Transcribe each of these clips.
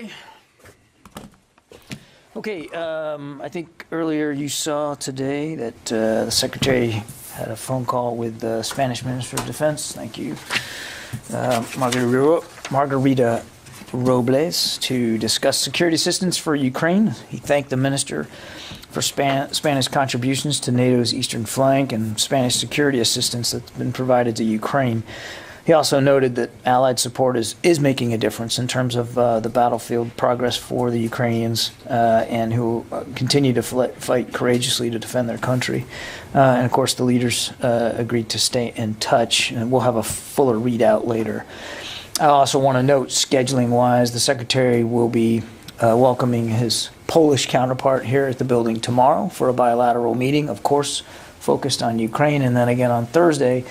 everybody. Okay, I think earlier you saw today that the Secretary had a phone call with the Spanish Minister of Defense. Thank you, Margarita Robles, to discuss security assistance for Ukraine. He thanked the minister for Spanish contributions to NATO's eastern flank and Spanish security assistance that's been provided to Ukraine. He also noted that Allied support is making a difference in terms of the battlefield progress for the Ukrainians and who continue to fight courageously to defend their country. And of course, the leaders agreed to stay in touch, and we'll have a fuller readout later. I also want to note, scheduling-wise, the Secretary will be welcoming his Polish counterpart here at the building tomorrow for a bilateral meeting, of course, focused on Ukraine, and then again on Thursday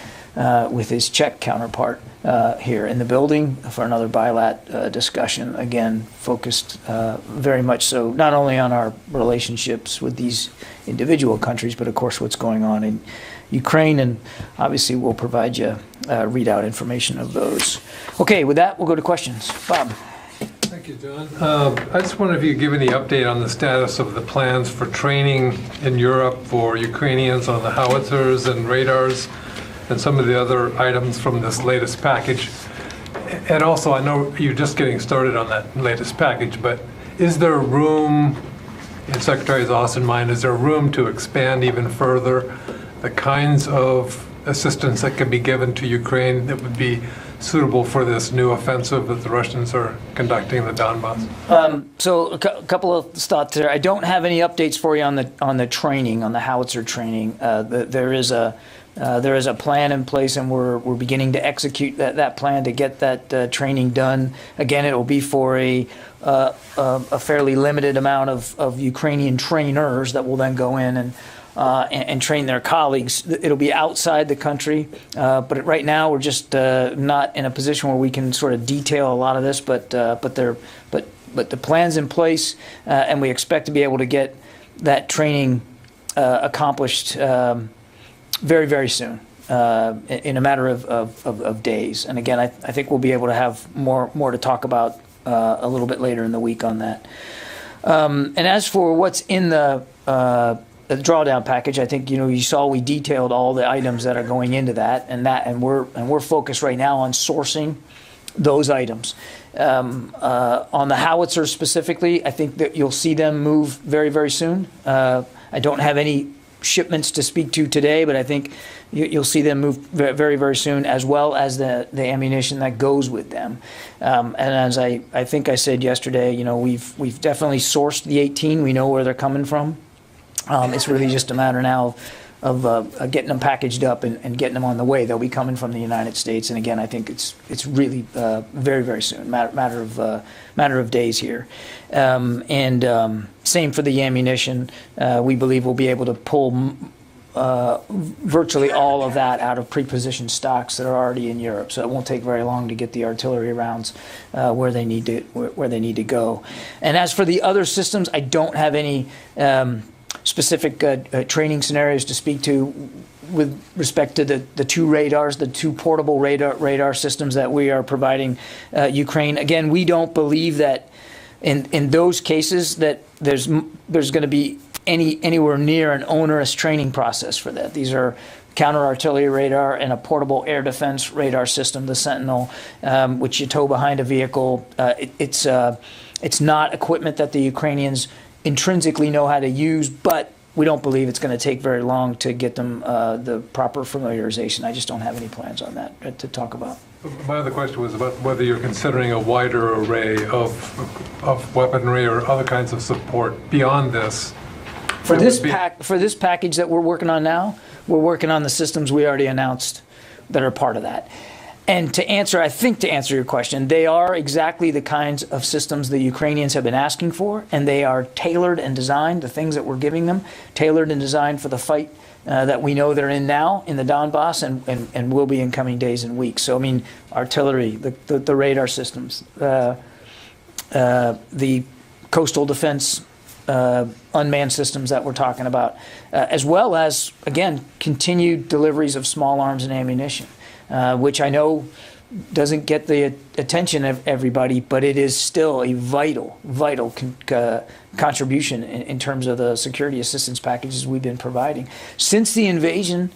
with his Czech counterpart here in the building for another bilat discussion, again focused very much so not only on our relationships with these individual countries, but of course what's going on in Ukraine, and obviously we'll provide you readout information of those. Okay, with that, we'll go to questions. Bob. Thank you, John. I just wonder if you could give any update on the status of the plans for training in Europe for Ukrainians on the Howitzers and radars and some of the other items from this latest package. And also, I know you're just getting started on that latest package, but is there room, in Secretary Austin's mind, is there room to expand even further the kinds of assistance that can be given to Ukraine that would be suitable for this new offensive that the Russians are conducting in the Donbass? So a couple of thoughts there. I don't have any updates for you on the training, on the Howitzer training. There is a plan in place, and we're beginning to execute that plan to get that training done. Again, it will be for a fairly limited amount of Ukrainian trainers that will then go in and train their colleagues. It'll be outside the country, but right now we're just not in a position where we can sort of detail a lot of this. But the plan's in place, and we expect to be able to get that training accomplished very, very soon, in a matter of days. And again, I think we'll be able to have more to talk about a little bit later in the week on that. And as for what's in the drawdown package, I think you saw we detailed all the items that are going into that, and we're focused right now on sourcing those items. On the Howitzers specifically, I think that you'll see them move very, very soon. I don't have any shipments to speak to today, but I think you'll see them move very, very soon, as well as the ammunition that goes with them. And as I think I said yesterday, we've definitely sourced the 18. We know where they're coming from. It's really just a matter now of getting them packaged up and getting them on the way. They'll be coming from the United States, and again, I think it's really very, very soon, matter of days here. Same for the ammunition. We believe we'll be able to pull virtually all of that out of pre-positioned stocks that are already in Europe. So it won't take very long to get the artillery rounds where they need to go. And as for the other systems, I don't have any specific training scenarios to speak to with respect to the two portable radar systems that we are providing Ukraine. Again, we don't believe that in those cases that there's going to be anywhere near an onerous training process for that. These are counter-artillery radar and a portable air defense radar system, the Sentinel, which you tow behind a vehicle. It's not equipment that the Ukrainians intrinsically know how to use, but we don't believe it's going to take very long to get them the proper familiarization. I just don't have any plans on that to talk about. My other question was about whether you're considering a wider array of weaponry or other kinds of support beyond this. For this package that we're working on now, we're working on the systems we already announced that are part of that. And to answer your question, they are exactly the kinds of systems the Ukrainians have been asking for, and they are tailored and designed, the things that we're giving them, tailored and designed for the fight that we know they're in now in the Donbass and will be in coming days and weeks. So, I mean, artillery, the radar systems, the coastal defense unmanned systems that we're talking about, as well as, again, continued deliveries of small arms and ammunition. Which I know doesn't get the attention of everybody, but it is still a vital contribution in terms of the security assistance packages we've been providing. Since the invasion,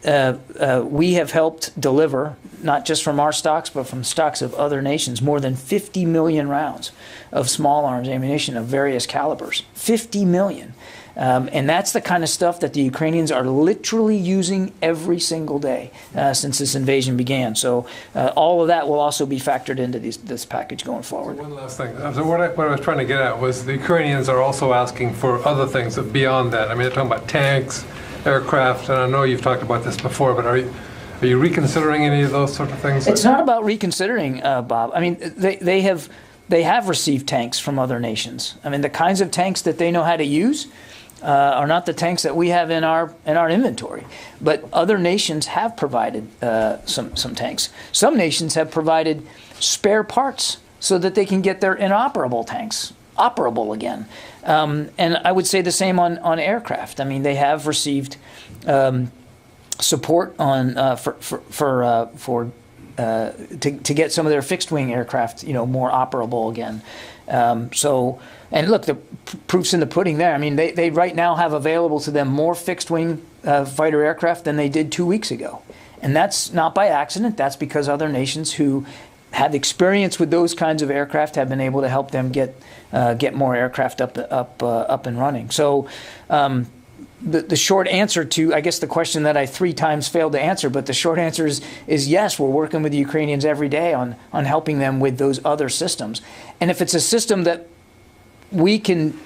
we have helped deliver, not just from our stocks, but from stocks of other nations, more than 50 million rounds of small arms ammunition of various calibers. 50 million. And that's the kind of stuff that the Ukrainians are literally using every single day since this invasion began. So all of that will also be factored into this package going forward. One last thing. So what I was trying to get at was the Ukrainians are also asking for other things beyond that. I mean, they're talking about tanks, aircraft, and I know you've talked about this before, but are you reconsidering any of those sort of things? It's not about reconsidering, Bob. I mean, they have received tanks from other nations. I mean, the kinds of tanks that they know how to use are not the tanks that we have in our inventory, but other nations have provided some tanks. Some nations have provided spare parts so that they can get their inoperable tanks operable again. And I would say the same on aircraft. I mean, they have received support on to get some of their fixed wing aircraft, more operable again. And look, the proof's in the pudding there. I mean, they right now have available to them more fixed wing fighter aircraft than they did 2 weeks ago. And that's not by accident. That's because other nations who have experience with those kinds of aircraft have been able to help them get more aircraft up and running. So the short answer to, I guess, the question that I 3 times failed to answer, but the short answer is yes, we're working with the Ukrainians every day on helping them with those other systems. And if it's a system that we can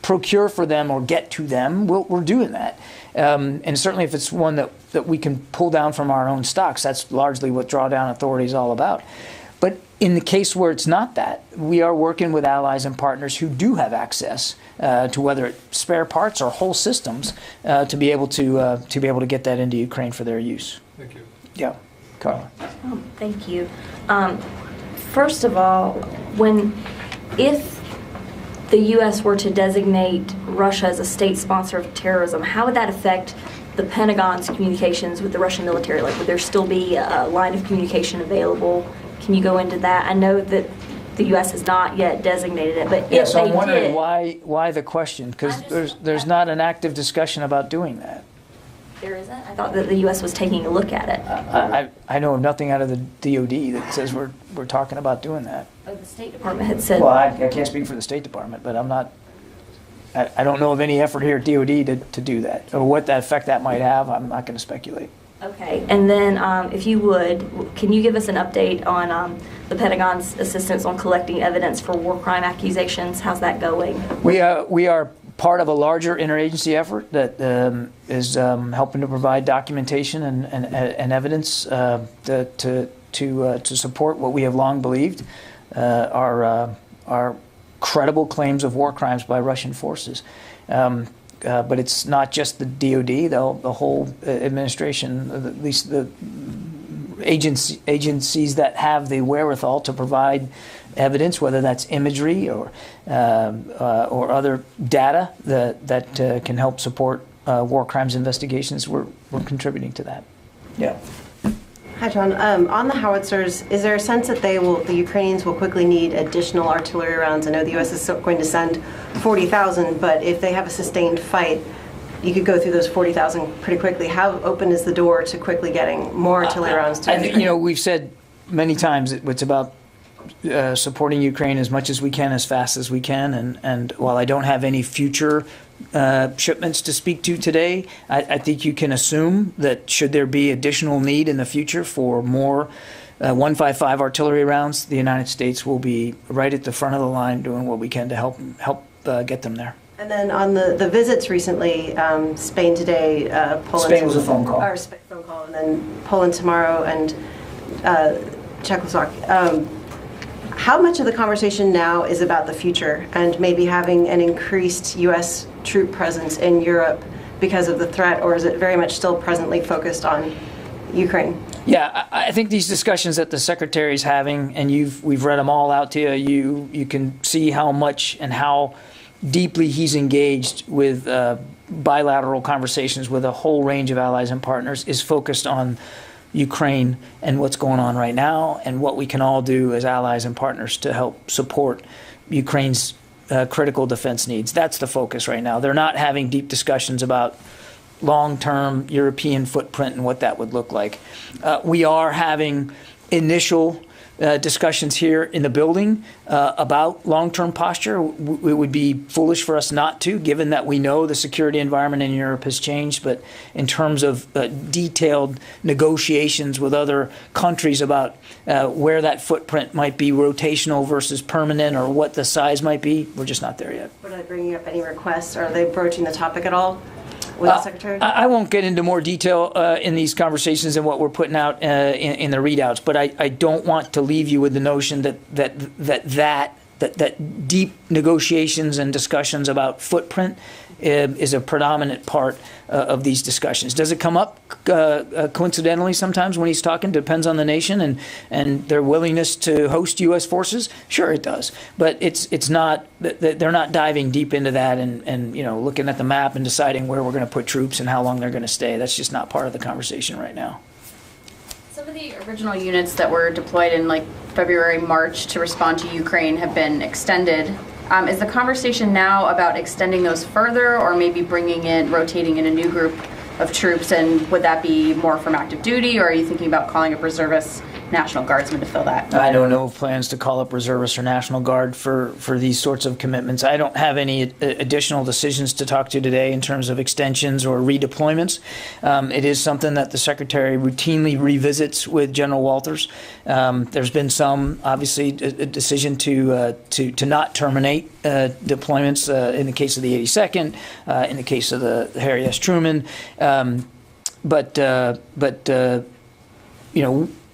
procure for them or get to them, we're doing that. And certainly if it's one that we can pull down from our own stocks, that's largely what drawdown authority is all about. But in the case where it's not that, we are working with allies and partners who do have access to whether it's spare parts or whole systems to be able to get that into Ukraine for their use. Thank you. Yeah, Carla. Oh, thank you. First of all, if the U.S. were to designate Russia as a state sponsor of terrorism, how would that affect the Pentagon's communications with the Russian military? Like, would there still be a line of communication available? Can you go into that? I know that the U.S. has not yet designated it, but if so they I'm wondering did, why the question? Because there's not an active discussion about doing that. there isn't. I thought that the U.S. was taking a look at it. I know of nothing out of the DoD that says we're talking about doing that. Oh, the State Department had said. Well, I can't speak for the State Department, but I don't know of any effort here at DoD to do that, or what that effect that might have. I'm not going to speculate. Okay, and then if you would, can you give us an update on the Pentagon's assistance on collecting evidence for war crime accusations? How's that going? We are part of a larger interagency effort that is helping to provide documentation and evidence to support what we have long believed are credible claims of war crimes by Russian forces. But it's not just the DoD, the whole administration, at least the agencies that have the wherewithal to provide evidence, whether that's imagery or other data that can help support war crimes investigations. We're contributing to that. Yeah. Hi, John. On the Howitzers, is there a sense that the Ukrainians will quickly need additional artillery rounds? I know the U.S. is going to send 40,000, but if they have a sustained fight, you could go through those 40,000 pretty quickly. How open is the door to quickly getting more artillery rounds to Ukraine? We've said many times it's about supporting Ukraine as much as we can, as fast as we can. And while I don't have any future shipments to speak to today, I think you can assume that should there be additional need in the future for more 155 artillery rounds, the United States will be right at the front of the line doing what we can to help get them there. And then on the visits recently, Spain today, Poland. Spain was a phone call. Or phone call, and then Poland tomorrow, and Czechoslovakia. How much of the conversation now is about the future and maybe having an increased U.S. troop presence in Europe because of the threat, or is it very much still presently focused on Ukraine? Yeah, I think these discussions that the Secretary's having, and we've read them all out to you, you can see how much and how deeply he's engaged with bilateral conversations with a whole range of allies and partners, is focused on Ukraine and what's going on right now, and what we can all do as allies and partners to help support Ukraine's critical defense needs. That's the focus right now. They're not having deep discussions about long-term European footprint and what that would look like. We are having initial discussions here in the building about long-term posture. It would be foolish for us not to, given that we know the security environment in Europe has changed. But in terms of detailed negotiations with other countries about where that footprint might be rotational versus permanent, or what the size might be, we're just not there yet. Are they bringing up any requests? Are they broaching the topic at all with the Secretary? I won't get into more detail in these conversations and what we're putting out in the readouts, but I don't want to leave you with the notion that deep negotiations and discussions about footprint is a predominant part of these discussions. Does it come up coincidentally sometimes when he's talking? Depends on the nation and their willingness to host U.S. forces. Sure, it does, but it's not. They're not diving deep into that and looking at the map and deciding where we're going to put troops and how long they're going to stay. That's just not part of the conversation right now. Some of the original units that were deployed in February, March to respond to Ukraine have been extended. Is the conversation now about extending those further, or maybe rotating in a new group of troops? And would that be more from active duty, or are you thinking about calling up reservists, National Guardsmen to fill that? I don't know of plans to call up reservists or National Guard for these sorts of commitments. I don't have any additional decisions to talk to today in terms of extensions or redeployments. It is something that the Secretary routinely revisits with General Walters. There's been obviously, a decision to not terminate deployments in the case of the 82nd, in the case of the Harry S. Truman.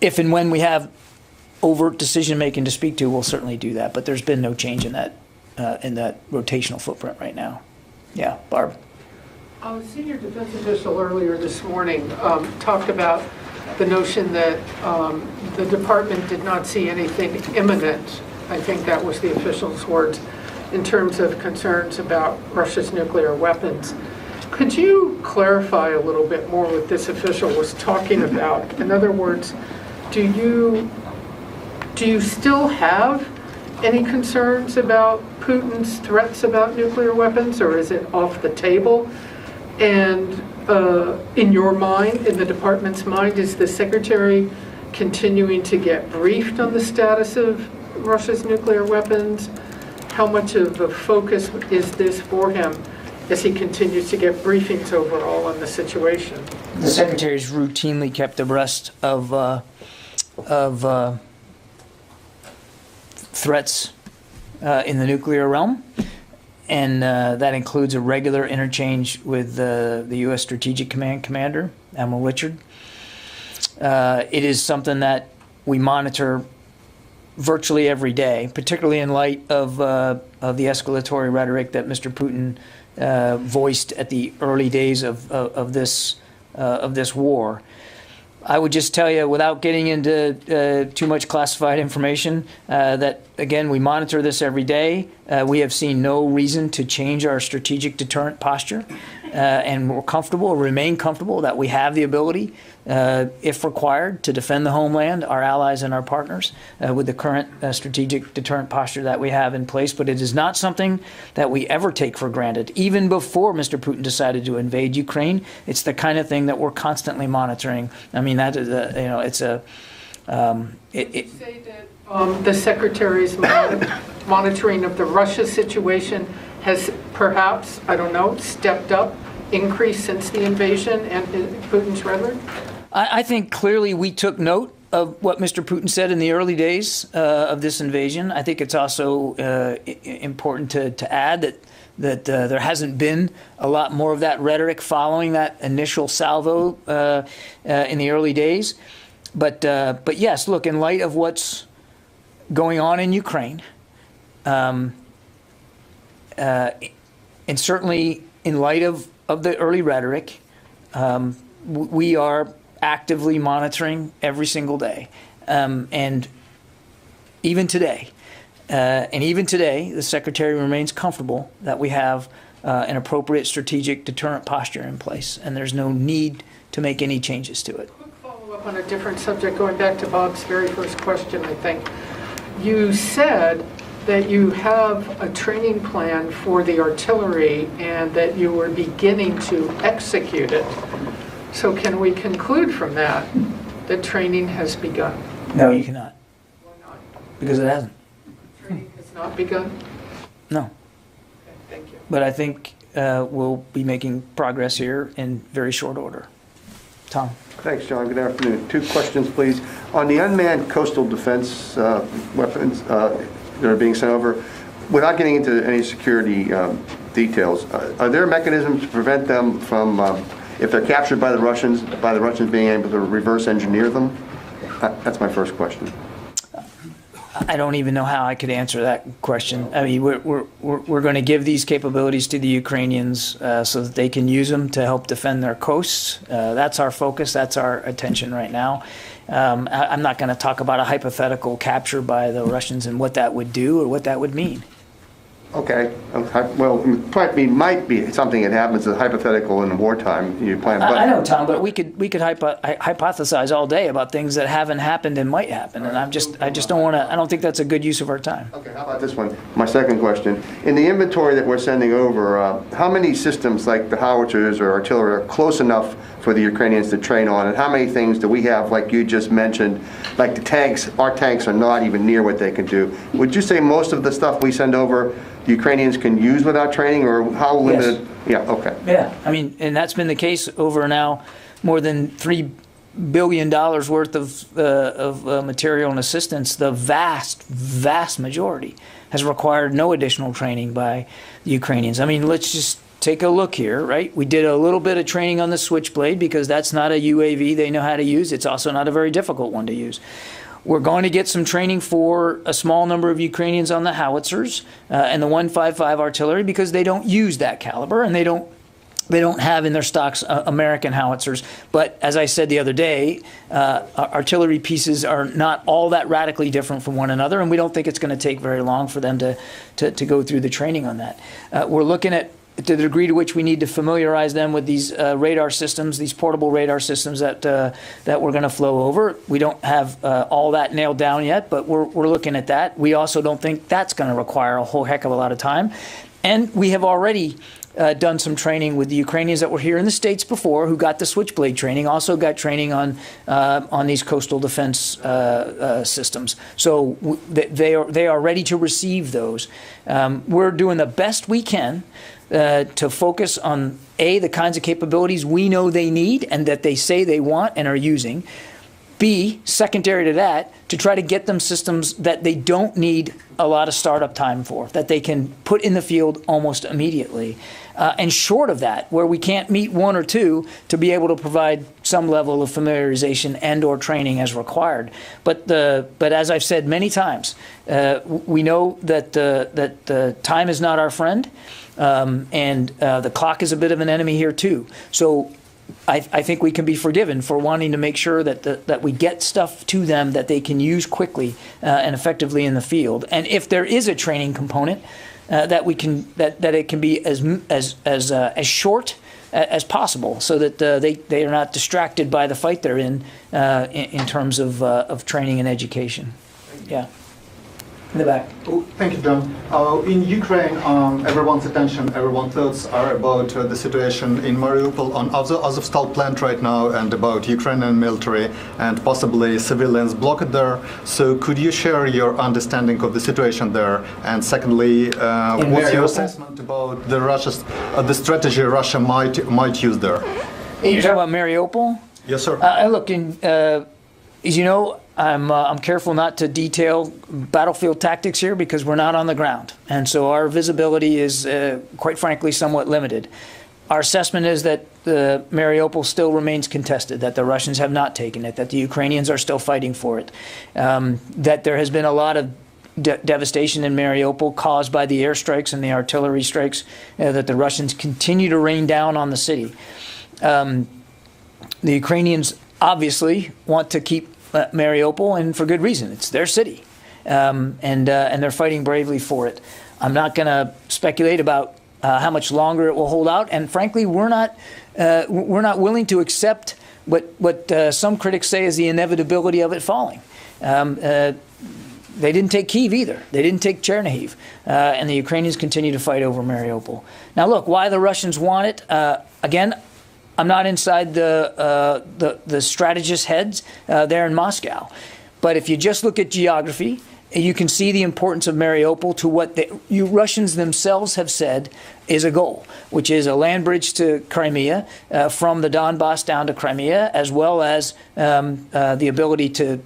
If and when we have overt decision-making to speak to, we'll certainly do that. But there's been no change in that rotational footprint right now. Yeah, Barb. A senior defense official earlier this morning talked about the notion that the department did not see anything imminent, I think that was the official's words, in terms of concerns about Russia's nuclear weapons. Could you clarify a little bit more what this official was talking about? In other words, do you still have any concerns about Putin's threats about nuclear weapons, or is it off the table? And in your mind, in the department's mind, is the Secretary continuing to get briefed on the status of Russia's nuclear weapons? How much of a focus is this for him as he continues to get briefings overall on the situation? The Secretary's routinely kept abreast of threats in the nuclear realm, and that includes a regular interchange with the U.S. Strategic Command Commander, Admiral Richard. It is something that we monitor virtually every day, particularly in light of the escalatory rhetoric that Mr. Putin voiced at the early days of this war. I would just tell you, without getting into too much classified information, that, again, we monitor this every day. We have seen no reason to change our strategic deterrent posture, and we're comfortable, remain comfortable that we have the ability, if required, to defend the homeland, our allies and our partners, with the current strategic deterrent posture that we have in place. But it is not something that we ever take for granted. Even before Mr. Putin decided to invade Ukraine, it's the kind of thing that we're constantly monitoring. I mean, that is it's a. You say that the Secretary's monitoring of the Russia situation has perhaps, I don't know, stepped up, increased since the invasion and Putin's rhetoric? I think clearly we took note of what Mr. Putin said in the early days of this invasion. I think it's also important to add that there hasn't been a lot more of that rhetoric following that initial salvo in the early days. But yes, look, in light of what's going on in Ukraine, and certainly in light of the early rhetoric, we are actively monitoring every single day. And even today, the Secretary remains comfortable that we have an appropriate strategic deterrent posture in place, and there's no need to make any changes to it. Quick follow-up up on a different subject, going back to Bob's very first question, I think. You said that you have a training plan for the artillery and that you were beginning to execute it. So can we conclude from that that training has begun? No, you cannot, Why not? because it hasn't. Training has not begun? No. Okay, thank you. But I think we'll be making progress here in very short order. Tom? Thanks, John. Good afternoon. 2 questions, please. On the unmanned coastal defense weapons that are being sent over, without getting into any security details, are there mechanisms to prevent them from, if they're captured by the Russians being able to reverse engineer them? That's my first question. I don't even know how I could answer that question. I mean, we're going to give these capabilities to the Ukrainians so that they can use them to help defend their coasts. That's our focus. That's our attention right now. I'm not going to talk about a hypothetical capture by the Russians and what that would do or what that would mean. Okay. Well, it might be something that happens as hypothetical in wartime. You plan, but I know, Tom, but we could hypothesize all day about things that haven't happened and might happen, and I just don't want to. I don't think that's a good use of our time. Okay, how about this one? My second question. In the inventory that we're sending over, how many systems like the Howitzers or artillery are close enough for the Ukrainians to train on? And how many things do we have, like you just mentioned, like the tanks? Our tanks are not even near what they can do. Would you say most of the stuff we send over, the Ukrainians can use without training, or how limited? Yes. Yeah, okay. Yeah, I mean, and that's been the case over now more than $3 billion worth of material and assistance. The vast majority has required no additional training by the Ukrainians. I mean, let's just take a look here, right? We did a little bit of training on the Switchblade because that's not a UAV they know how to use. It's also not a very difficult one to use. We're going to get some training for a small number of Ukrainians on the Howitzers and the 155 artillery because they don't use that caliber and they don't have in their stocks American howitzers. But as I said the other day, artillery pieces are not all that radically different from one another, and we don't think it's going to take very long for them to go through the training on that. We're looking at to the degree to which we need to familiarize them with these radar systems, these portable radar systems that we're going to flow over. We don't have all that nailed down yet, but we're looking at that. We also don't think that's going to require a whole heck of a lot of time. And we have already done some training with the Ukrainians that were here in the States before, who got the Switchblade training, also got training on these coastal defense systems. So they are ready to receive those. We're doing the best we can to focus on, A, the kinds of capabilities we know they need and that they say they want and are using. B, secondary to that, to try to get them systems that they don't need a lot of startup time for, that they can put in the field almost immediately. And short of that, where we can't meet one or two, to be able to provide some level of familiarization and or training as required. But as I've said many times, we know that the time is not our friend, and the clock is a bit of an enemy here too. So I think we can be forgiven for wanting to make sure that we get stuff to them that they can use quickly and effectively in the field. And if there is a training component, that it can be as short as possible, so that they are not distracted by the fight they're in terms of training and education. Yeah. In the back. Oh, thank you, John. In Ukraine, everyone's thoughts are about the situation in Mariupol, on Azovstal plant right now, and about Ukrainian military and possibly civilians blocked there. So could you share your understanding of the situation there? And secondly, what's your assessment about the strategy Russia might use there? You're talking about Mariupol? Yes, sir. Look, as you know, I'm careful not to detail battlefield tactics here because we're not on the ground. And so our visibility is, quite frankly, somewhat limited. Our assessment is that Mariupol still remains contested, that the Russians have not taken it, that the Ukrainians are still fighting for it, that there has been a lot of devastation in Mariupol caused by the airstrikes and the artillery strikes that the Russians continue to rain down on the city. The Ukrainians obviously want to keep Mariupol, and for good reason. It's their city, and they're fighting bravely for it. I'm not going to speculate about how much longer it will hold out, and frankly, we're not willing to accept what some critics say is the inevitability of it falling. They didn't take Kyiv either. They didn't take Chernihiv. And the Ukrainians continue to fight over Mariupol. Now, look, why the Russians want it, again, I'm not inside the strategist heads there in Moscow. But if you just look at geography, you can see the importance of Mariupol to what you Russians themselves have said is a goal, which is a land bridge to Crimea, from the Donbass down to Crimea, as well as the ability to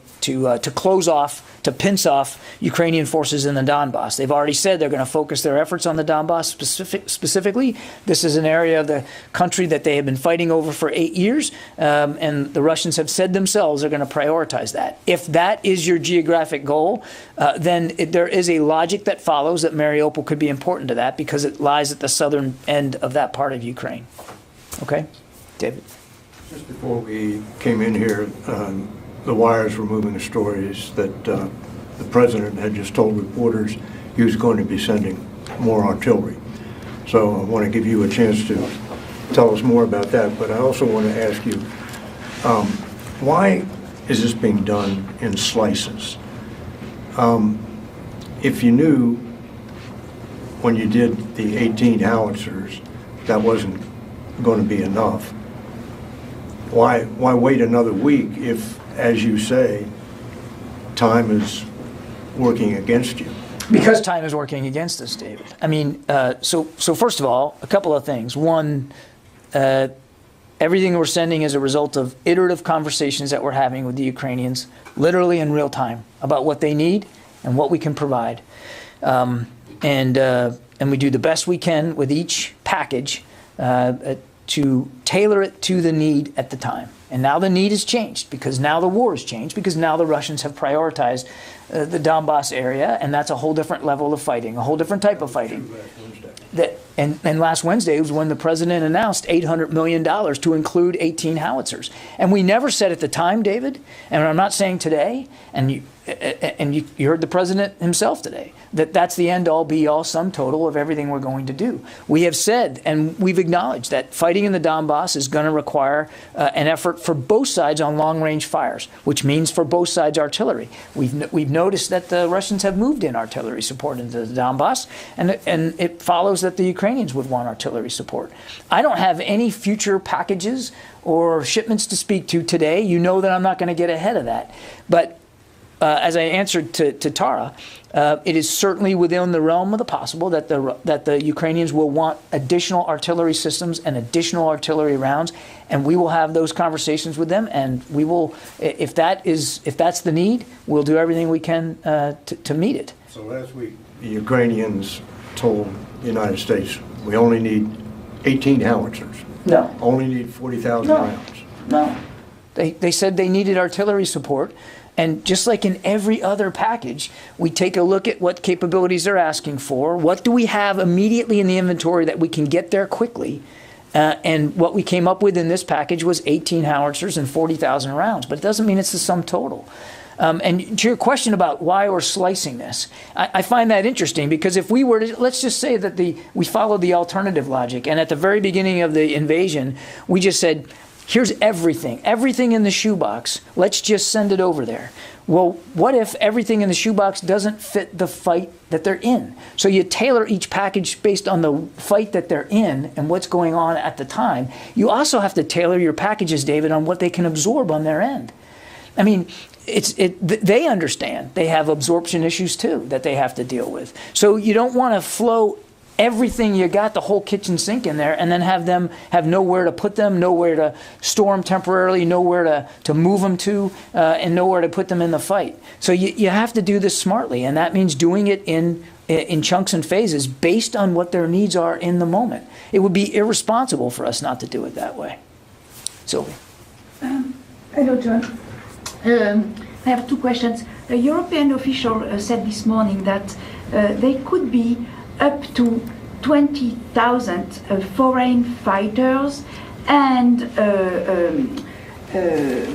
close off, to pinch off Ukrainian forces in the Donbass. They've already said they're going to focus their efforts on the Donbass specifically. This is an area of the country that they have been fighting over for 8 years, and the Russians have said themselves they're going to prioritize that. If that is your geographic goal, then there is a logic that follows that Mariupol could be important to that because it lies at the southern end of that part of Ukraine. Okay? David? Just before we came in here, the wires were moving the stories that the president had just told reporters he was going to be sending more artillery. So I want to give you a chance to tell us more about that, but I also want to ask you, why is this being done in slices? If you knew when you did the 18 Howitzers that wasn't going to be enough, why wait another week if, as you say, time is working against you? Because time is working against us, David. I mean, so first of all, a couple of things. One, everything we're sending is a result of iterative conversations that we're having with the Ukrainians, literally in real time, about what they need and what we can provide. And we do the best we can with each package to tailor it to the need at the time. And now the need has changed because now the war has changed because now the Russians have prioritized the Donbass area, and that's a whole different level of fighting, a whole different type of fighting. And last Wednesday was when the president announced $800 million to include 18 howitzers. And we never said at the time, David, and I'm not saying today, and you heard the president himself today, that that's the end-all, be-all, sum total of everything we're going to do. We have said, and we've acknowledged, that fighting in the Donbass is going to require an effort for both sides on long-range fires, which means for both sides artillery. We've noticed that the Russians have moved in artillery support into the Donbass, and it follows that the Ukrainians would want artillery support. I don't have any future packages or shipments to speak to today. You know that I'm not going to get ahead of that. But as I answered to Tara, it is certainly within the realm of the possible that the Ukrainians will want additional artillery systems and additional artillery rounds, and we will have those conversations with them. And we will, if that's the need, we'll do everything we can to meet it. So last week, the Ukrainians told the United States, we only need 18 howitzers. No. Only need 40,000 rounds. No. They said they needed artillery support. And just like in every other package, we take a look at what capabilities they're asking for. What do we have immediately in the inventory that we can get there quickly? And what we came up with in this package was 18 howitzers and 40,000 rounds. But it doesn't mean it's the sum total. And to your question about why we're slicing this, I find that interesting because if we were to, let's just say that we followed the alternative logic, and at the very beginning of the invasion, we just said, here's everything in the shoebox, let's just send it over there. Well, what if everything in the shoebox doesn't fit the fight that they're in? So you tailor each package based on the fight that they're in and what's going on at the time. You also have to tailor your packages, David, on what they can absorb on their end. I mean, they understand they have absorption issues too that they have to deal with. So you don't want to flow everything you got, the whole kitchen sink in there, and then have them have nowhere to put them, nowhere to store them temporarily, nowhere to move them to, and nowhere to put them in the fight. So you have to do this smartly, and that means doing it in chunks and phases based on what their needs are in the moment. It would be irresponsible for us not to do it that way. Sylvie. Hello, John. I have two questions. A European official said this morning that they could be up to 20,000 foreign fighters and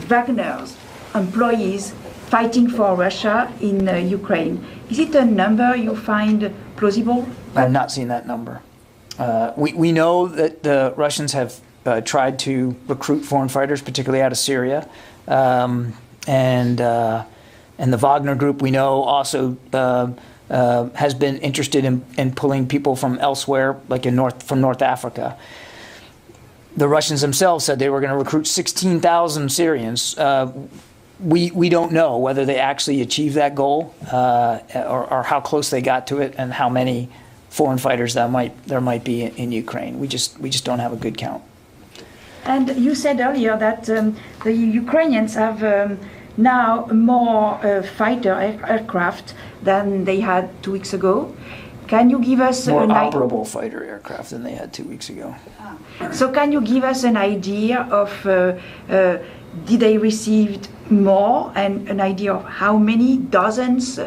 Wagner's employees fighting for Russia in Ukraine. Is it a number you find plausible? I've not seen that number. We know that the Russians have tried to recruit foreign fighters, particularly out of Syria. And the Wagner Group, we know, also has been interested in pulling people from elsewhere, like from North Africa. The Russians themselves said they were going to recruit 16,000 Syrians. We don't know whether they actually achieved that goal or how close they got to it, and how many foreign fighters there might be in Ukraine. We just don't have a good count. And you said earlier that the Ukrainians have now more fighter aircraft than they had 2 weeks ago. Can you give us more operable fighter aircraft than they had 2 weeks ago? So can you give us an idea of did they receive more, and an idea of how many dozens?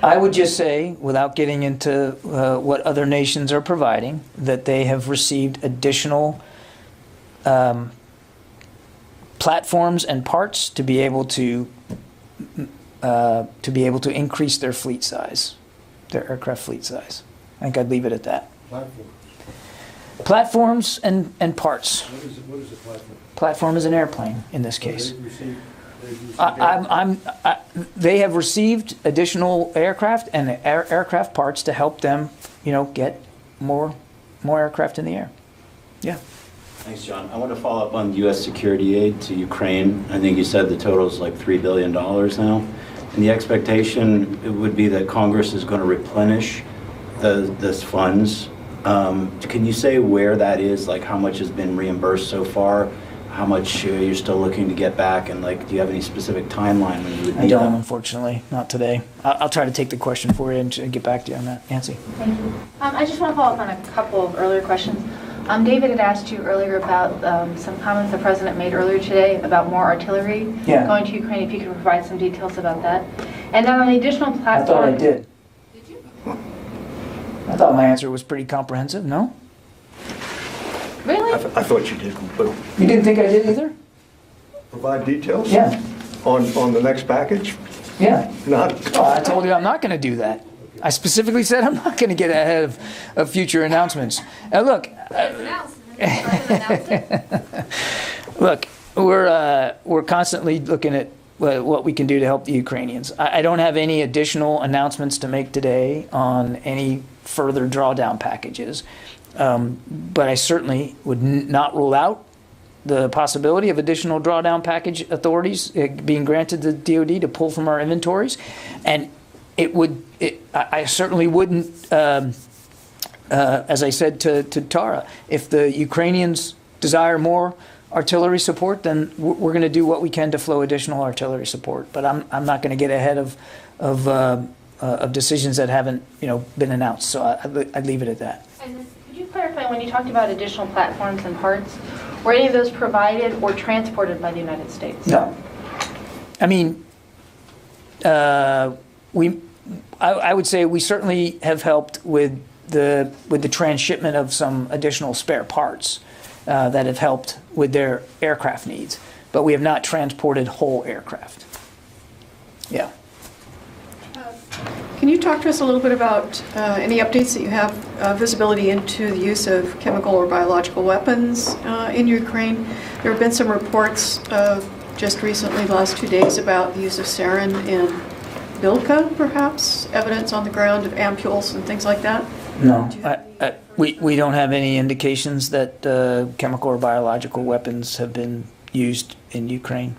I would just say, without getting into what other nations are providing, that they have received additional platforms and parts to be able to increase their fleet size, their aircraft fleet size. I think I'd leave it at that. Platforms and parts. What is a platform? Platform is an airplane in this case. They have received additional aircraft and aircraft parts to help them, get more aircraft in the air. Yeah. Thanks, John. I want to follow up on U.S. security aid to Ukraine. I think you said the total is like $3 billion now. And the expectation would be that Congress is going to replenish those funds. Can you say where that is? Like how much has been reimbursed so far? How much you're still looking to get back? And do you have any specific timeline when you would need I don't, that? unfortunately. Not today. I'll try to take the question for you and get back to you on that. Nancy? Thank you. I just want to follow up on a couple of earlier questions. David had asked you earlier about some comments the President made earlier today about more artillery going to Ukraine, if you could provide some details about that. And then on the additional platform... I thought I did. Did you? I thought my answer was pretty comprehensive, no? Really? I thought you did, but... You didn't think I did either? Provide details? Yeah. On the next package? Yeah. Not... Oh, I told you I'm not going to do that. I specifically said I'm not going to get ahead of future announcements. Look, look, we're constantly looking at what we can do to help the Ukrainians. I don't have any additional announcements to make today on any further drawdown packages, but I certainly would not rule out the possibility of additional drawdown package authorities being granted to DoD to pull from our inventories, and I certainly wouldn't, as I said to Tara, if the Ukrainians desire more artillery support, then we're going to do what we can to flow additional artillery support. But I'm not going to get ahead of decisions that haven't been announced. So I'd leave it at that. And could you clarify, when you talked about additional platforms and parts, were any of those provided or transported by the United States? No. I mean, I would say we certainly have helped with the transshipment of some additional spare parts that have helped with their aircraft needs, but we have not transported whole aircraft. Yeah. Can you talk to us a little bit about any updates that you have visibility into the use of chemical or biological weapons in Ukraine? There have been some reports just recently, the last 2 days, about the use of sarin in Bilka, perhaps? Evidence on the ground of ampules and things like that? No. We don't have any indications that chemical or biological weapons have been used in Ukraine.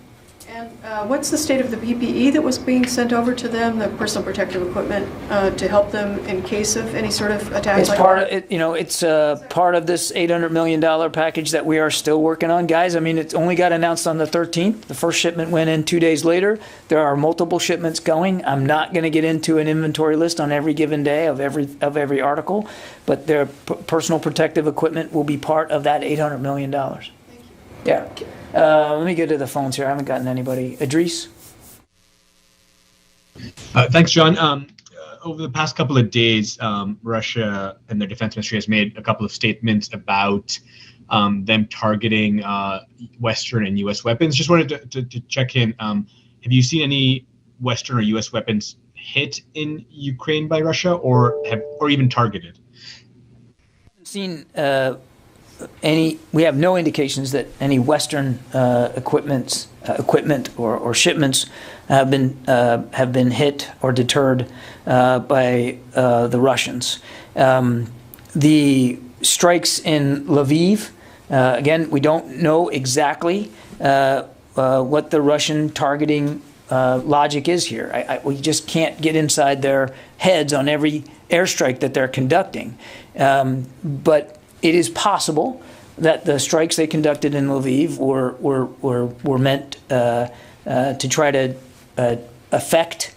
And what's the state of the PPE that was being sent over to them, the personal protective equipment, to help them in case of any sort of attack? It's part of it. It's part of this $800 million package that we are still working on, guys. I mean, it only got announced on the 13th. The first shipment went in 2 days later. There are multiple shipments going. I'm not going to get into an inventory list on every given day of every article, but their personal protective equipment will be part of that $800 million. Thank you. Yeah. Let me get to the phones here. I haven't gotten anybody. Idris? Thanks, John. Over the past couple of days, Russia and their defense ministry has made a couple of statements about them targeting Western and U.S. weapons. Just wanted to check in. Have you seen any Western or U.S. weapons hit in Ukraine by Russia, or even targeted? I haven't seen we have no indications that any Western equipment or shipments have been hit or deterred by the Russians. The strikes in Lviv, again, we don't know exactly what the Russian targeting logic is here. We just can't get inside their heads on every airstrike that they're conducting. But it is possible that the strikes they conducted in Lviv were meant to try to affect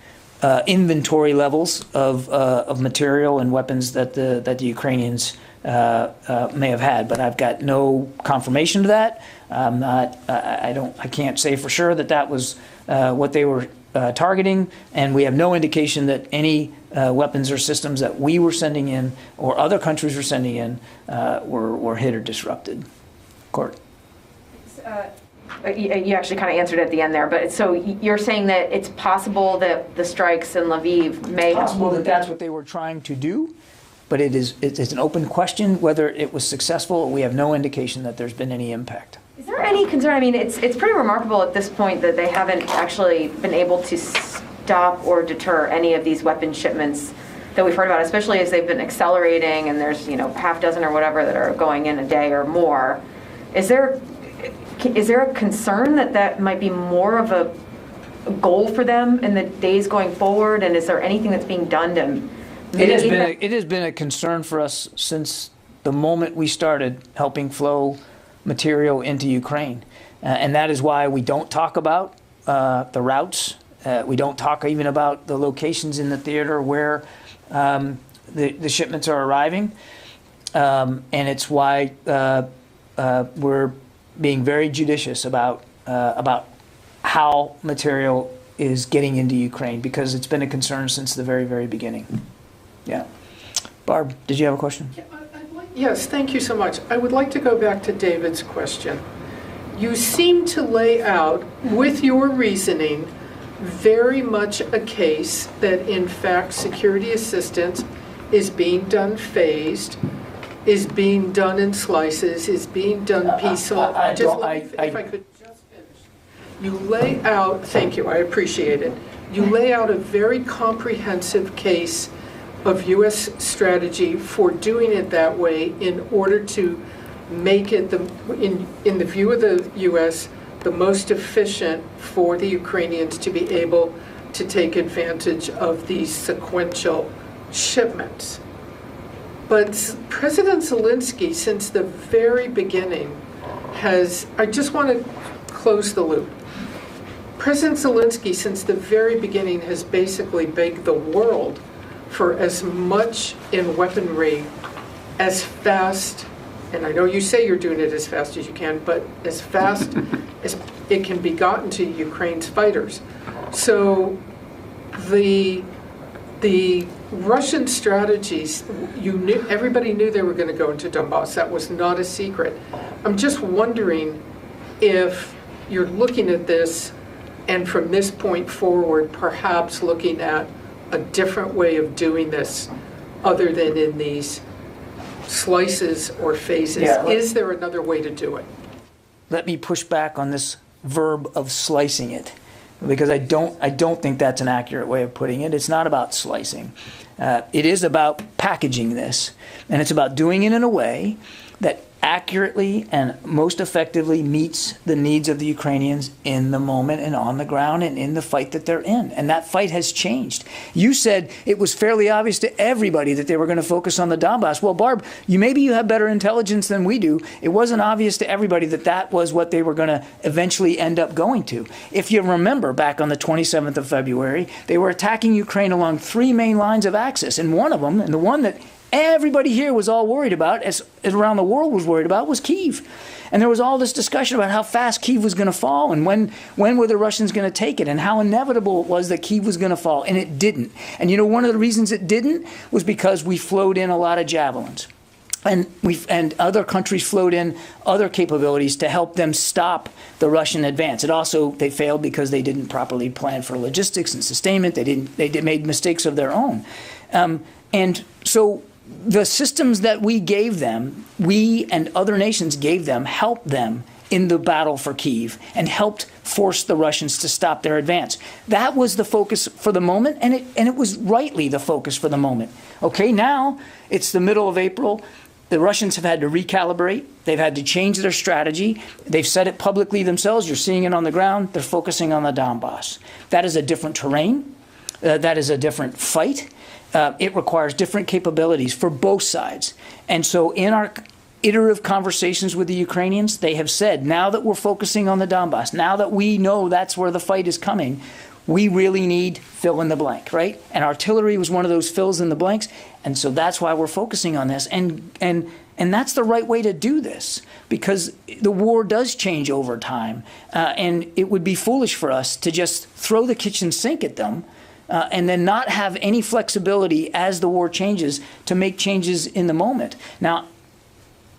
inventory levels of material and weapons that the Ukrainians may have had. But I've got no confirmation to that. I can't say for sure that was what they were targeting, and we have no indication that any weapons or systems that we were sending in or other countries were sending in were hit or disrupted. Court. You actually kind of answered at the end there, but so you're saying that it's possible that the strikes in Lviv may have... It's possible that that's what they were trying to do, but it's an open question whether it was successful. We have no indication that there's been any impact. Is there any concern? I mean, it's pretty remarkable at this point that they haven't actually been able to stop or deter any of these weapon shipments that we've heard about, especially as they've been accelerating and there's, half dozen or whatever that are going in a day or more. Is there a concern that might be more of a goal for them in the days going forward? And is there anything that's being done to mitigate that? It has been a concern for us since the moment we started helping flow material into Ukraine. And that is why we don't talk about the routes. We don't talk even about the locations in the theater where the shipments are arriving. And it's why we're being very judicious about how material is getting into Ukraine, because it's been a concern since the very, very beginning. Yeah. Barb, did you have a question? Yes, thank you so much. I would like to go back to David's question. You seem to lay out, with your reasoning, very much a case that, in fact, security assistance is being done phased, is being done in slices, is being done piecemeal. If I could just finish. You lay out, thank you, I appreciate it. You lay out a very comprehensive case of U.S. strategy for doing it that way in order to make it, in the view of the U.S., the most efficient for the Ukrainians to be able to take advantage of these sequential shipments. But President Zelensky, since the very beginning, I just want to close the loop. President Zelensky, since the very beginning, has basically begged the world for as much in weaponry as fast, and I know you say you're doing it as fast as you can, but as fast as it can be gotten to Ukraine's fighters. So the Russian strategies, everybody knew they were going to go into Donbass. That was not a secret. I'm just wondering if you're looking at this, and from this point forward, perhaps looking at a different way of doing this other than in these slices or phases. Yeah, is there another way to do it? Let me push back on this verb of slicing it, because I don't think that's an accurate way of putting it. It's not about slicing. It is about packaging this, and it's about doing it in a way that accurately and most effectively meets the needs of the Ukrainians in the moment and on the ground and in the fight that they're in. And that fight has changed. You said it was fairly obvious to everybody that they were going to focus on the Donbass. Well, Barb, maybe you have better intelligence than we do. It wasn't obvious to everybody that that was what they were going to eventually end up going to. If you remember, back on the 27th of February, they were attacking Ukraine along 3 main lines of access. And one of them, and the one that everybody here was all worried about, as around the world was worried about, was Kyiv. And there was all this discussion about how fast Kyiv was going to fall and when were the Russians going to take it and how inevitable it was that Kyiv was going to fall. And it didn't. And one of the reasons it didn't was because we flowed in a lot of javelins. And other countries flowed in other capabilities to help them stop the Russian advance. They failed because they didn't properly plan for logistics and sustainment. They made mistakes of their own. And so the systems that we gave them, we and other nations gave them, helped them in the battle for Kyiv and helped force the Russians to stop their advance. That was the focus for the moment, and it was rightly the focus for the moment. Okay, now it's the middle of April. The Russians have had to recalibrate. They've had to change their strategy. They've said it publicly themselves. You're seeing it on the ground. They're focusing on the Donbass. That is a different terrain. That is a different fight. It requires different capabilities for both sides. And so in our iterative conversations with the Ukrainians, they have said, now that we're focusing on the Donbass, now that we know that's where the fight is coming, we really need fill in the blank, right? And artillery was one of those fills in the blanks. And so that's why we're focusing on this. And that's the right way to do this, because the war does change over time. And it would be foolish for us to just throw the kitchen sink at them and then not have any flexibility as the war changes to make changes in the moment. Now,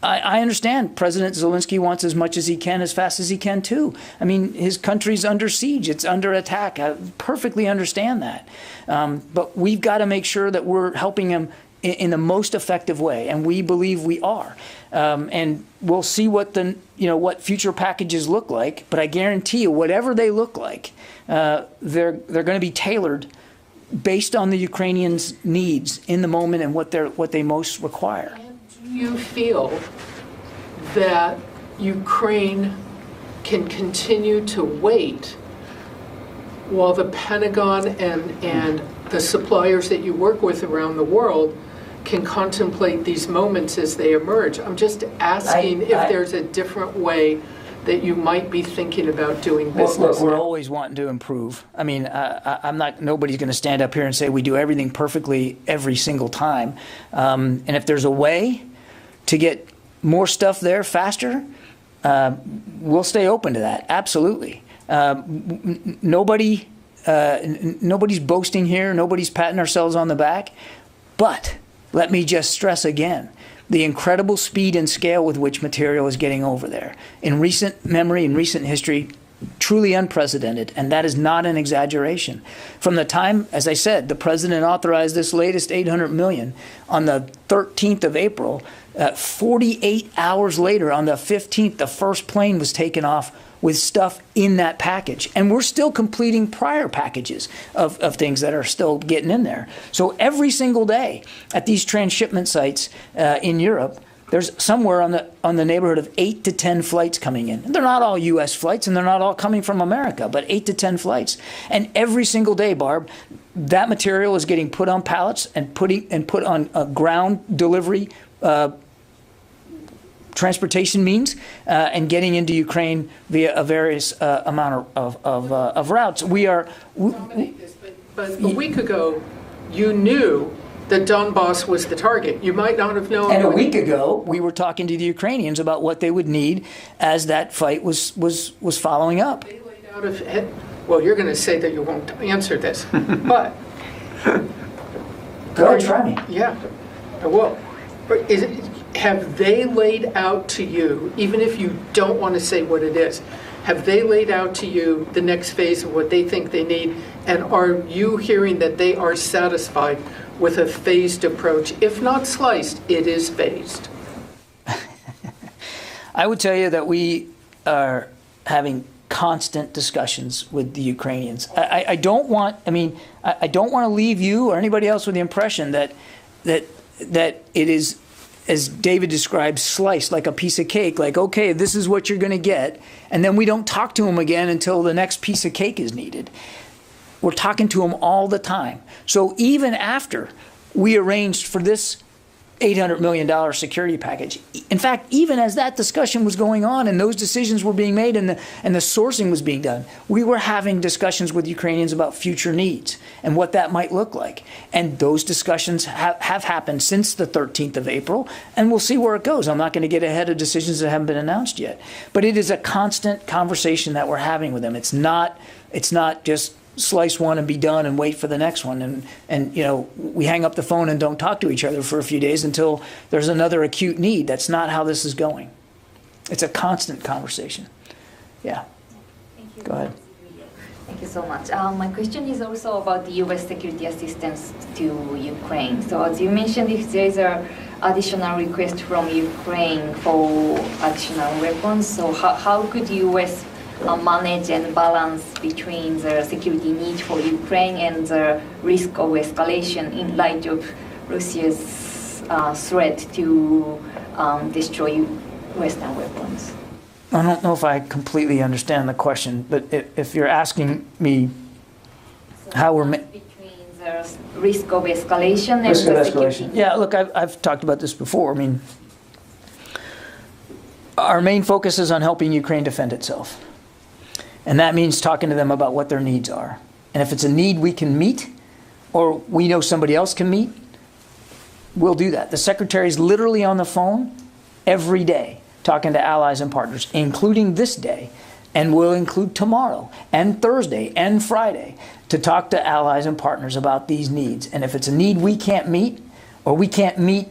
I understand President Zelensky wants as much as he can, as fast as he can, too. I mean, his country's under siege. It's under attack. I perfectly understand that. But we've got to make sure that we're helping him in the most effective way, and we believe we are. And we'll see what what future packages look like. But I guarantee you, whatever they look like, they're going to be tailored based on the Ukrainians' needs in the moment and what they most require. Do you feel that Ukraine can continue to wait while the Pentagon and the suppliers that you work with around the world can contemplate these moments as they emerge? I'm just asking if there's a different way that you might be thinking about doing business. We're always wanting to improve. I mean, nobody's going to stand up here and say we do everything perfectly every single time. And if there's a way to get more stuff there faster, we'll stay open to that. Absolutely. Nobody's boasting here. Nobody's patting ourselves on the back. But let me just stress again, the incredible speed and scale with which material is getting over there. In recent memory, in recent history, truly unprecedented, and that is not an exaggeration. From the time, as I said, the president authorized this latest $800 million on the 13th of April, 48 hours later, on the 15th, the first plane was taken off with stuff in that package. And we're still completing prior packages of things that are still getting in there. So every single day at these transshipment sites in Europe, there's somewhere on the neighborhood of 8 to 10 flights coming in. And they're not all U.S. flights, and they're not all coming from America, but 8 to 10 flights. And every single day, Barb, that material is getting put on pallets and put on a ground delivery transportation means and getting into Ukraine via a various amount of routes. But a week ago, you knew that Donbass was the target. You might not have known. And a week ago, we were talking to the Ukrainians about what they would need as that fight was following up. They laid out well, you're going to say that you won't answer this, but go ahead, try me. Yeah, I will. Have they laid out to you, even if you don't want to say what it is, have they laid out to you the next phase of what they think they need? And are you hearing that they are satisfied with a phased approach? If not sliced, it is phased. I would tell you that we are having constant discussions with the Ukrainians. I don't want to leave you or anybody else with the impression that it is, as David describes, sliced like a piece of cake, like, okay, this is what you're going to get, and then we don't talk to them again until the next piece of cake is needed. We're talking to them all the time. So even after we arranged for this $800 million security package, in fact, even as that discussion was going on and those decisions were being made and the sourcing was being done, we were having discussions with Ukrainians about future needs and what that might look like. And those discussions have happened since the 13th of April, and we'll see where it goes. I'm not going to get ahead of decisions that haven't been announced yet. But it is a constant conversation that we're having with them. It's not just slice one and be done and wait for the next one. And we hang up the phone and don't talk to each other for a few days until there's another acute need. That's not how this is going. It's a constant conversation. Yeah. Thank you. Go ahead. Thank you so much. My question is also about the U.S. security assistance to Ukraine. So as you mentioned, if there is an additional request from Ukraine for additional weapons, so how could U.S. manage and balance between the security need for Ukraine and the risk of escalation in light of Russia's threat to destroy Western weapons? I don't know if I completely understand the question, but if you're asking me how we're... Between the risk of escalation and risk of the escalation. security. Yeah, look, I've talked about this before. I mean, our main focus is on helping Ukraine defend itself. And that means talking to them about what their needs are. And if it's a need we can meet, or we know somebody else can meet, we'll do that. The Secretary's literally on the phone every day, talking to allies and partners, including this day, and will include tomorrow and Thursday and Friday to talk to allies and partners about these needs. And if it's a need we can't meet, or we can't meet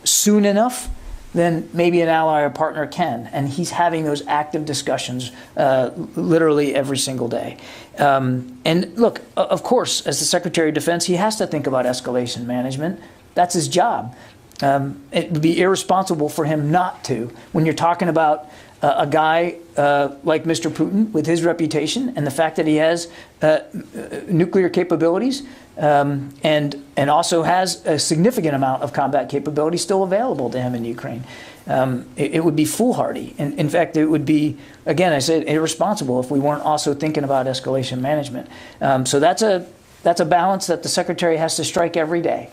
soon enough, then maybe an ally or partner can. And he's having those active discussions literally every single day. And look, of course, as the Secretary of Defense, he has to think about escalation management. That's his job. It would be irresponsible for him not to. When you're talking about a guy like Mr. Putin with his reputation and the fact that he has nuclear capabilities and also has a significant amount of combat capability still available to him in Ukraine, it would be foolhardy. And in fact, it would be, again, I said, irresponsible if we weren't also thinking about escalation management. So that's a balance that the Secretary has to strike every day.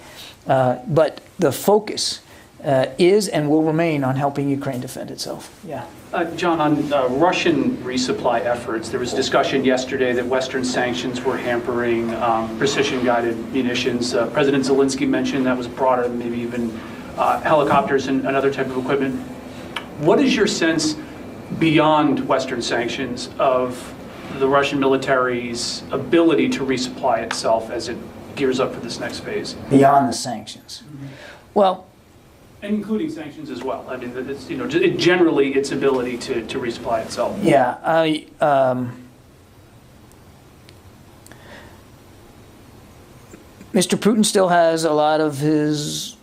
But the focus is and will remain on helping Ukraine defend itself. Yeah. John, on Russian resupply efforts, there was discussion yesterday that Western sanctions were hampering precision-guided munitions. President Zelensky mentioned that was broader than maybe even helicopters and other type of equipment. What is your sense beyond Western sanctions of the Russian military's ability to resupply itself as it gears up for this next phase? Beyond the sanctions. Well, and including sanctions as well. I mean, it's, generally its ability to resupply itself. Yeah, Mr. Putin still has a lot of his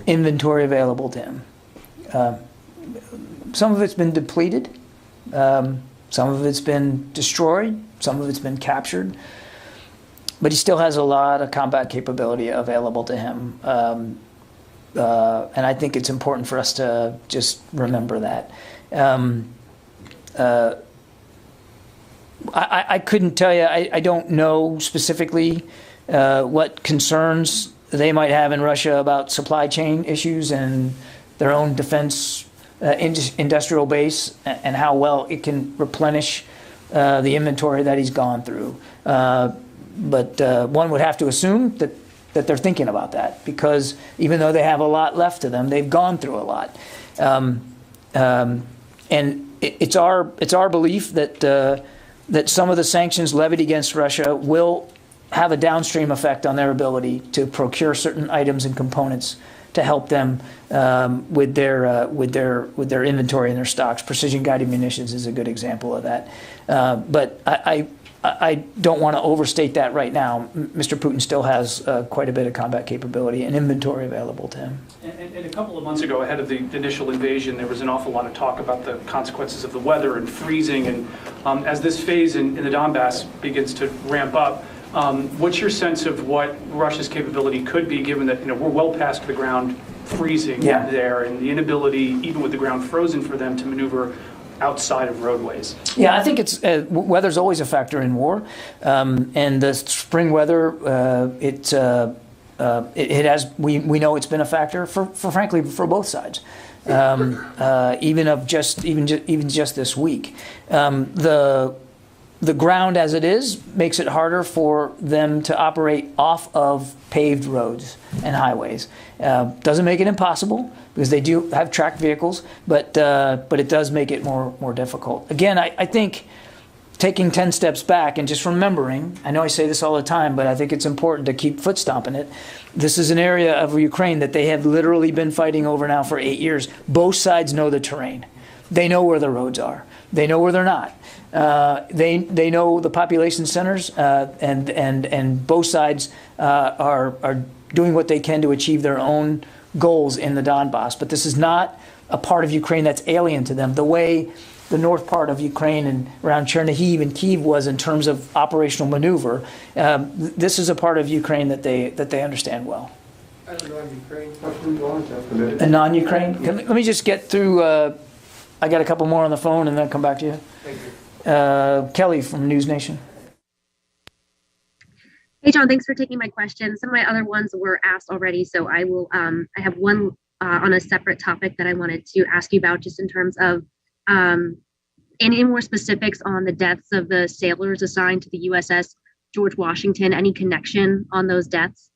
inventory available to him. Some of it's been depleted. Some of it's been destroyed. Some of it's been captured. But he still has a lot of combat capability available to him. And I think it's important for us to just remember that. I couldn't tell you, I don't know specifically what concerns they might have in Russia about supply chain issues and their own defense industrial base and how well it can replenish the inventory that he's gone through. But one would have to assume that they're thinking about that, because even though they have a lot left to them, they've gone through a lot. And it's our belief that some of the sanctions levied against Russia will have a downstream effect on their ability to procure certain items and components to help them with their inventory and their stocks. Precision-guided munitions is a good example of that. But I don't want to overstate that right now. Mr. Putin still has quite a bit of combat capability and inventory available to him. And a couple of months ago, ahead of the initial invasion, there was an awful lot of talk about the consequences of the weather and freezing. And as this phase in the Donbass begins to ramp up, what's your sense of what Russia's capability could be, given that we're well past the ground freezing there, and the inability, even with the ground frozen, for them to maneuver outside of roadways? Yeah, I think it's weather's always a factor in war, and the spring weather it has we know it's been a factor for frankly for both sides, even just this week. The ground as it is makes it harder for them to operate off of paved roads and highways. Doesn't make it impossible, because they do have tracked vehicles, but it does make it more difficult. Again, I think taking 10 steps back and just remembering, I know I say this all the time, but I think it's important to keep foot stomping it. This is an area of Ukraine that they have literally been fighting over now for 8 years. Both sides know the terrain. They know where the roads are. They know where they're not. They know the population centers, and both sides are doing what they can to achieve their own goals in the Donbass. But this is not a part of Ukraine that's alien to them, the way the north part of Ukraine and around Chernihiv and Kyiv was in terms of operational maneuver. This is a part of Ukraine that they understand well. I don't know Ukraine question going to. A non-Ukraine? Let me just get through. I got a couple more on the phone and then come back to you. Thank you. Kelly from News Nation. Hey, John, thanks for taking my question. Some of my other ones were asked already, so I will. I have one on a separate topic that I wanted to ask you about, just in terms of any more specifics on the deaths of the sailors assigned to the USS George Washington. Any connection on those deaths?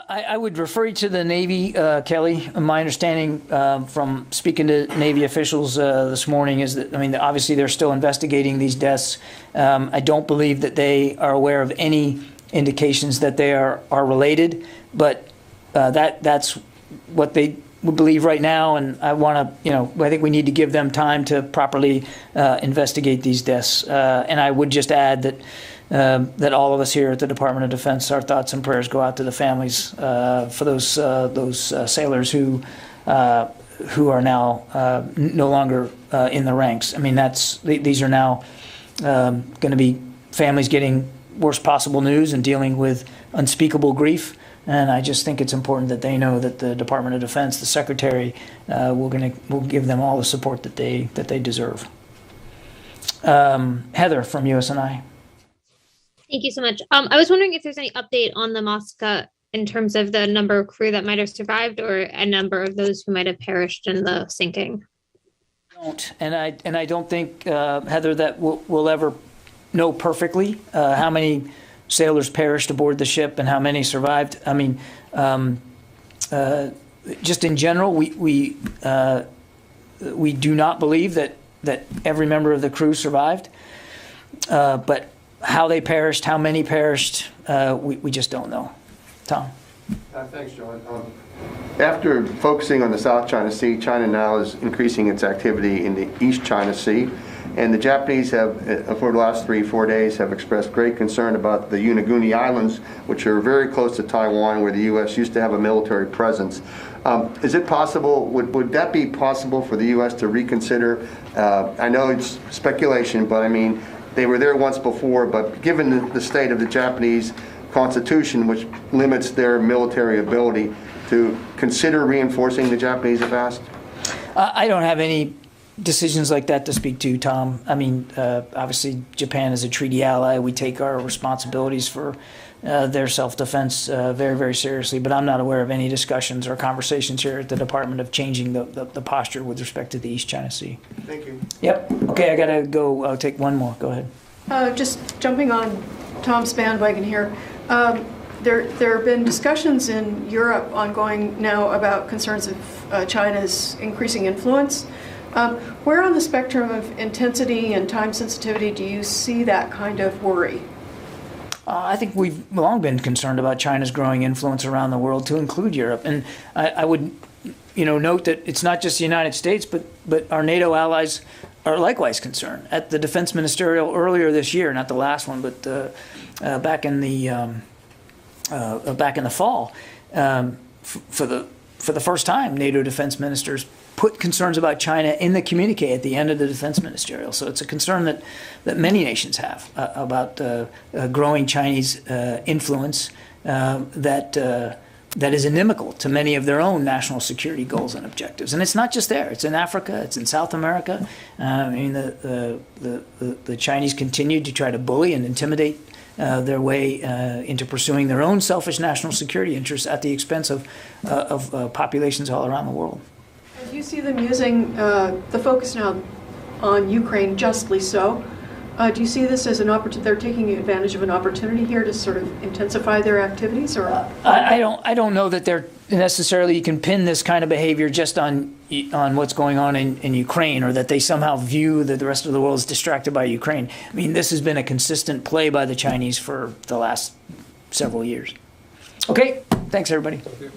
I would refer you to the Navy, Kelly. My understanding from speaking to Navy officials this morning is that, I mean, obviously they're still investigating these deaths. I don't believe that they are aware of any indications that they are related, but that's what they would believe right now. And I want to, I think we need to give them time to properly investigate these deaths. And I would just add that all of us here at the Department of Defense, our thoughts and prayers go out to the families for those sailors who are now no longer in the ranks. I mean, these are now going to be families getting worst possible news and dealing with unspeakable grief. And I just think it's important that they know that the Department of Defense, the Secretary, will give them all the support that they deserve. Heather from USNI. Thank you so much. I was wondering if there's any update on the Mosca in terms of the number of crew that might have survived, or a number of those who might have perished in the sinking. And I don't think, Heather, that we'll ever know perfectly how many sailors perished aboard the ship and how many survived. I mean, just in general, we do not believe that every member of the crew survived, but how they perished, how many perished, we just don't know. Tom. Thanks, John. After focusing on the South China Sea, China now is increasing its activity in the East China Sea. And the Japanese have, for the last 3-4 days, have expressed great concern about the Yonaguni Islands, which are very close to Taiwan, where the U.S. used to have a military presence. Is it possible, would that be possible for the U.S. to reconsider? I know it's speculation, but I mean, they were there once before, but given the state of the Japanese constitution, which limits their military ability, to consider reinforcing the Japanese avast? I don't have any decisions like that to speak to, Tom. I mean, obviously, Japan is a treaty ally. We take our responsibilities for their self-defense very, very seriously, but I'm not aware of any discussions or conversations here at the Department of changing the posture with respect to the East China Sea. Thank you. Yep. Okay, I got to go. I'll take one more. Go ahead. Just jumping on Tom's bandwagon here. There have been discussions in Europe ongoing now about concerns of China's increasing influence. Where on the spectrum of intensity and time sensitivity do you see that kind of worry? I think we've long been concerned about China's growing influence around the world, to include Europe. And I would, note that it's not just the United States, but our NATO allies are likewise concerned. At the Defense Ministerial earlier this year, not the last one, but back in the fall, for the first time, NATO defense ministers put concerns about China in the communique at the end of the Defense Ministerial. So it's a concern that many nations have about growing Chinese influence that is inimical to many of their own national security goals and objectives. And it's not just there. It's in Africa. It's in South America. I mean, the Chinese continue to try to bully and intimidate their way into pursuing their own selfish national security interests at the expense of populations all around the world. Do you see them using the focus now on Ukraine, justly so? Do you see this as an opportunity? They're taking advantage of an opportunity here to sort of intensify their activities, or? I don't know that they're necessarily. You can pin this kind of behavior just on what's going on in Ukraine, or that they somehow view that the rest of the world is distracted by Ukraine. I mean, this has been a consistent play by the Chinese for the last several years. Okay, thanks everybody. Thank you.